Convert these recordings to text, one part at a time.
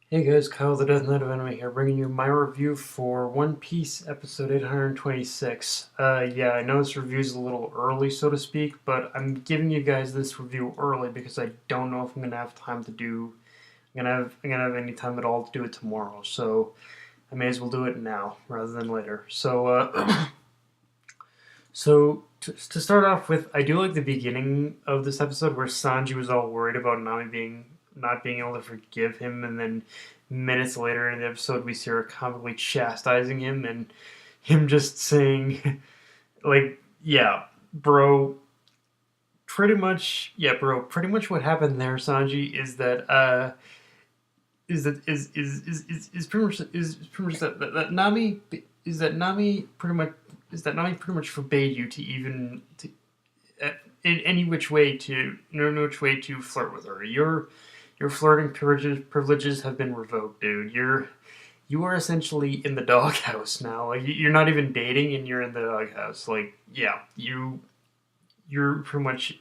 Hey guys, Kyle the Death Knight of Anime here, bringing you my review for One Piece episode 826. Yeah, I know this review's a little early, so to speak, but I'm giving you guys this review early because I don't know if I'm gonna have time to do. I'm gonna have any time at all to do it tomorrow, so I may as well do it now rather than later. So to start off with, I do like the beginning of this episode where Sanji was all worried about not being able to forgive him, and then minutes later in the episode we see her comically chastising him and him just saying like, yeah, bro, pretty much what happened there, Sanji, is pretty much that Nami Nami pretty much forbade you to even to in any which way to no which way to flirt with her. Your flirting privileges have been revoked, dude. You are essentially in the doghouse now. Like you're not even dating, and you're in the doghouse. Like yeah, you're pretty much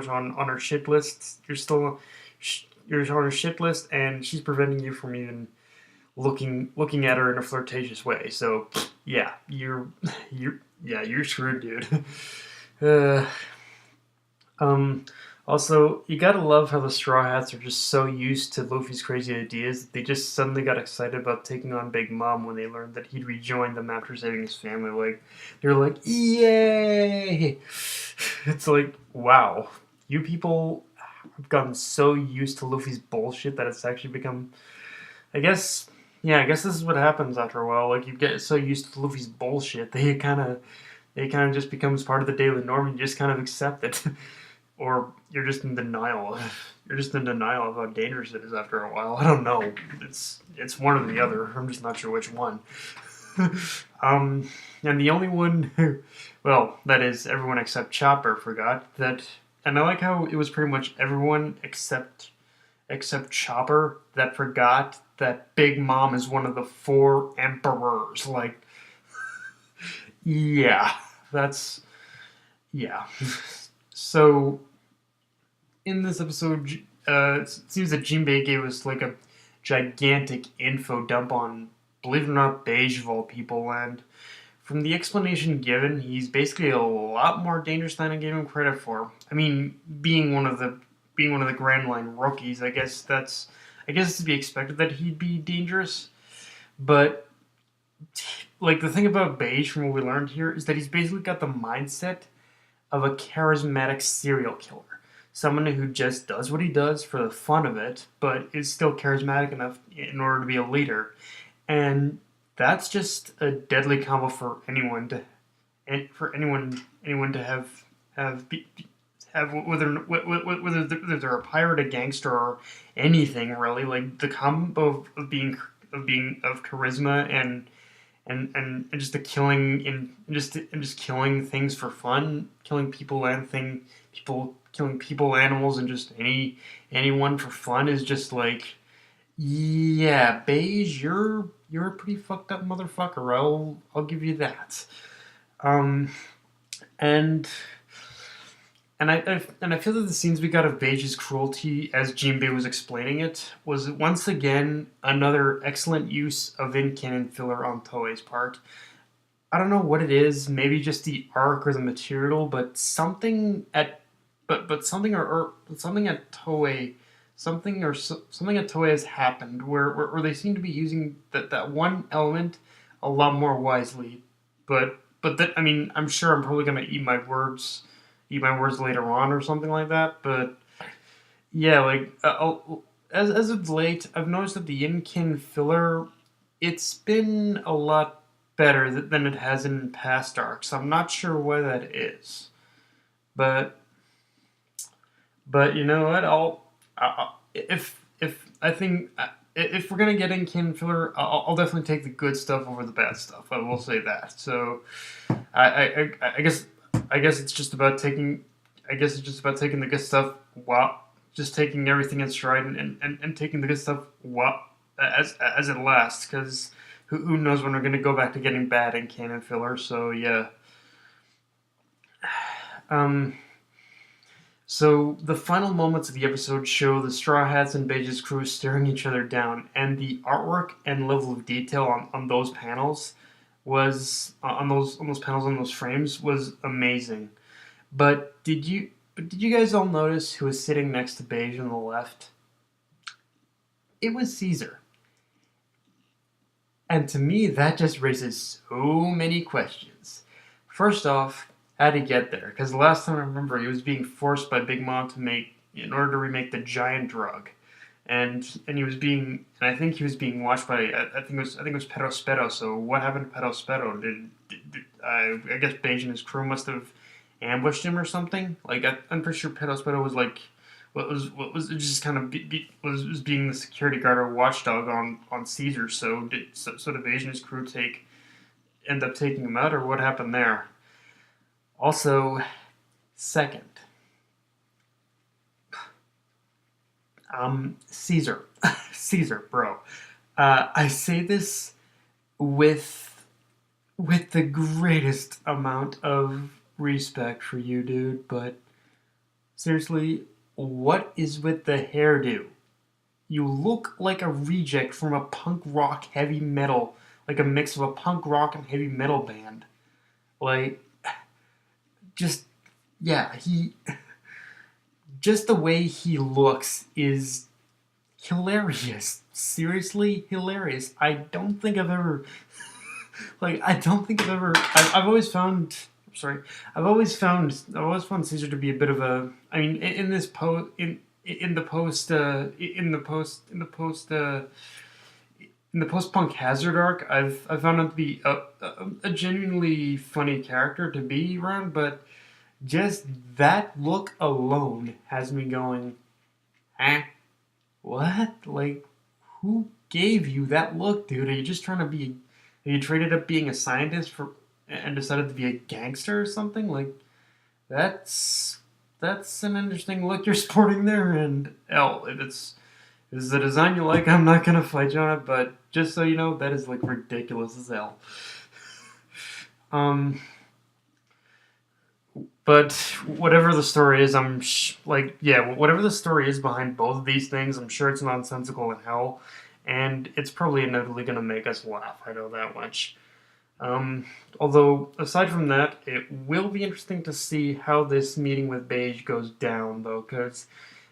on her shit list. You're on her shit list, and she's preventing you from even looking at her in a flirtatious way. So yeah, you're screwed, dude. Uh, um, Also, you gotta love how the Straw Hats are just so used to Luffy's crazy ideas that they just suddenly got excited about taking on Big Mom when they learned that he'd rejoined them after saving his family. Like, they're like, yay! It's like, wow, you people have gotten so used to Luffy's bullshit that it's actually become, I guess, yeah, I guess this is what happens after a while. Like, you get so used to Luffy's bullshit that it kind of just becomes part of the daily norm and you just kind of accept it. Or you're just in denial. You're just in denial of how dangerous it is after a while. I don't know. It's one or the other. I'm just not sure which one. um, and the only one who, well, that is everyone except Chopper forgot that. And I like how it was pretty much everyone except Chopper that forgot that Big Mom is one of the four emperors. Like, yeah, that's yeah. So in this episode, it seems that Jinbei gave us like a gigantic info dump on, believe it or not, Bege of all people, and from the explanation given, he's basically a lot more dangerous than I gave him credit for. I mean, being one of the Grand Line rookies, I guess it's to be expected that he'd be dangerous, but like the thing about Beige from what we learned here is that he's basically got the mindset of a charismatic serial killer. Someone who just does what he does for the fun of it, but is still charismatic enough in order to be a leader. And that's just a deadly combo for anyone to, and for anyone to have be, have whether they're a pirate, a gangster, or anything really. Like the combo of charisma and just the killing and just killing things for fun, killing people and people killing people, animals, and just anyone for fun is just like, yeah, Beige, you're a pretty fucked up motherfucker. I'll give you that. Um, and and I feel that the scenes we got of Beige's cruelty, as Jinbei was explaining it, was once again another excellent use of in-canon filler on Toei's part. I don't know what it is, maybe just the arc or the material, but something at Toei, something at Toei has happened where they seem to be using that one element a lot more wisely. But that, I mean, I'm sure I'm probably gonna eat my words later on or something like that. But yeah, like as of late, I've noticed that the in-kin filler, it's been a lot better than it has in past arcs. I'm not sure why that is, but you know what? If I think if we're gonna get in-kin filler, I'll definitely take the good stuff over the bad stuff. I will say that. So I guess it's just about taking. I guess it's just about taking the good stuff. Wow, just taking everything in stride and taking the good stuff. Wow, as it lasts, because who knows when we're gonna go back to getting bad in canon filler. So yeah. Um. So the final moments of the episode show the Straw Hats and Bege's crew staring each other down, and the artwork and level of detail on those panels was on those panels on those frames was amazing. But did you guys all notice who was sitting next to Bege on the left? It was Caesar. And to me, that just raises so many questions. First off, how did he get there? Because the last time I remember, he was being forced by Big Mom in order to remake the giant drug, and he was being, and I think he was being watched by, I think it was Pero Spero. So what happened to Pero Spero? I guess Beige and his crew must have ambushed him or something. Like I'm pretty sure Pero Spero was like what was just kind of was being the security guard or watchdog on Caesar. So did Beige and his crew end up taking him out, or what happened there? Also, second, Caesar, Caesar, bro. I say this with the greatest amount of respect for you, dude. But seriously, what is with the hairdo? You look like a reject from a punk rock heavy metal, like a mix of a punk rock and heavy metal band. Like, just yeah, he just the way he looks is hilarious. Seriously, hilarious. I don't think I've ever I don't think I've ever. I've always found. Sorry, I've always found Caesar to be a bit of a. I mean, in this post, in the post, in the post, in the post, in the post-punk Hazard arc, I've found him to be a genuinely funny character to be around, but just that look alone has me going, eh? What? Like, who gave you that look, dude? Are you just trying to be? Are you traded up being a scientist for and decided to be a gangster or something? Like, that's that's an interesting look you're sporting there. And L, if it's the design you like, I'm not gonna fight you on it. But just so you know, that is like ridiculous as hell. Um, But whatever the story is, whatever the story is behind both of these things, I'm sure it's nonsensical in hell, and it's probably inevitably going to make us laugh. I know that much. Although, aside from that, it will be interesting to see how this meeting with Bege goes down, though, because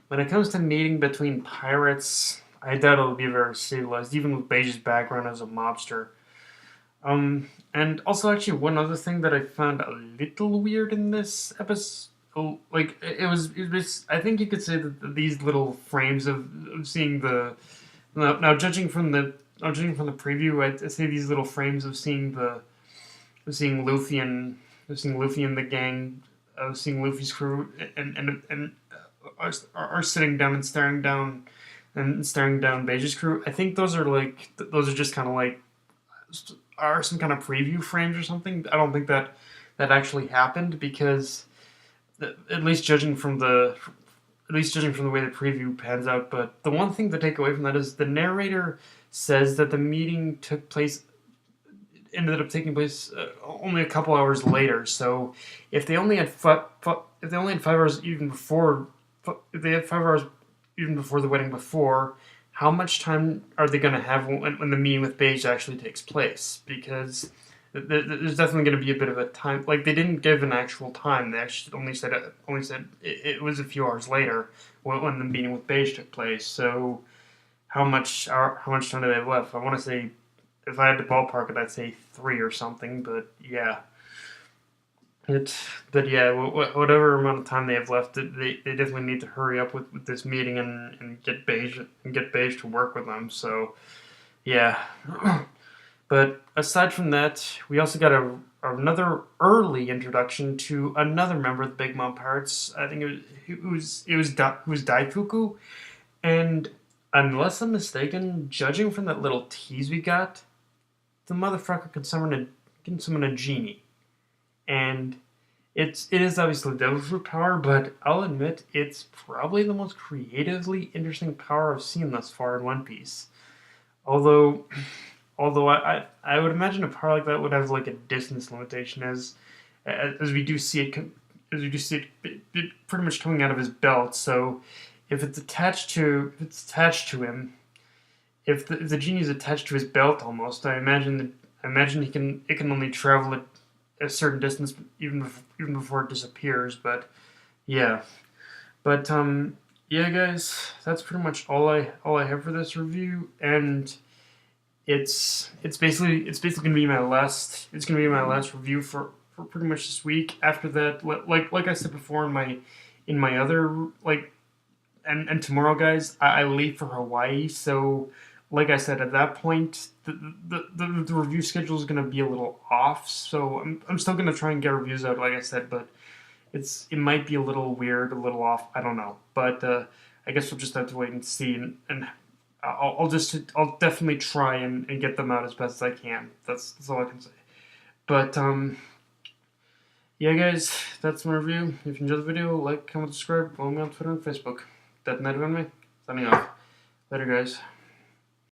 when it comes to meeting between pirates, I doubt it'll be very civilized, even with Bege's background as a mobster. And also, actually, one other thing that I found a little weird in this episode, like it was I think you could say that these little frames of seeing the now judging from the preview, I'd say these little frames of seeing Luffy and the gang, seeing Luffy's crew and are sitting down and staring down Bege's crew. I think those are just kind of like are some kind of preview frames or something. I don't think that actually happened because at least judging from the way the preview pans out. But the one thing to take away from that is the narrator says that the meeting ended up taking place only a couple hours later. So if they only had if they only had 5 hours even before if they had 5 hours even before the wedding before, how much time are they going to have when the meeting with Bege actually takes place? Because there's definitely going to be a bit of a time. Like, they didn't give an actual time. They actually only said it was a few hours later when the meeting with Bege took place. So how much time do they have left? I want to say, if I had to ballpark it, I'd say 3 or something. But yeah. Whatever amount of time they have left, they definitely need to hurry up with this meeting and get Beige to work with them. So, yeah. But aside from that, we also got another early introduction to another member of the Big Mom Pirates. I think it was Daifuku, and unless I'm mistaken, judging from that little tease we got, the motherfucker can summon a genie. And it is obviously Devil Fruit power, but I'll admit it's probably the most creatively interesting power I've seen thus far in One Piece. Although I would imagine a power like that would have like a distance limitation, as we do see it as you just see it pretty much coming out of his belt. So if it's attached to him, if the genie is attached to his belt almost, I imagine it can only travel at a certain distance even before it disappears. But yeah, but yeah, guys, that's pretty much all I have for this review, and it's basically gonna be my last review for pretty much this week. After that, like I said before in my other and tomorrow, guys, I leave for Hawaii. So like I said, at that point, the review schedule is gonna be a little off. So I'm still gonna try and get reviews out, like I said, but it might be a little weird, a little off. I don't know, but I guess we'll just have to wait and see, and I'll definitely try and get them out as best as I can. That's all I can say. But yeah, guys, that's my review. If you enjoyed the video, like, comment, subscribe, follow me on Twitter and Facebook. That night on me. Signing off. Later, guys.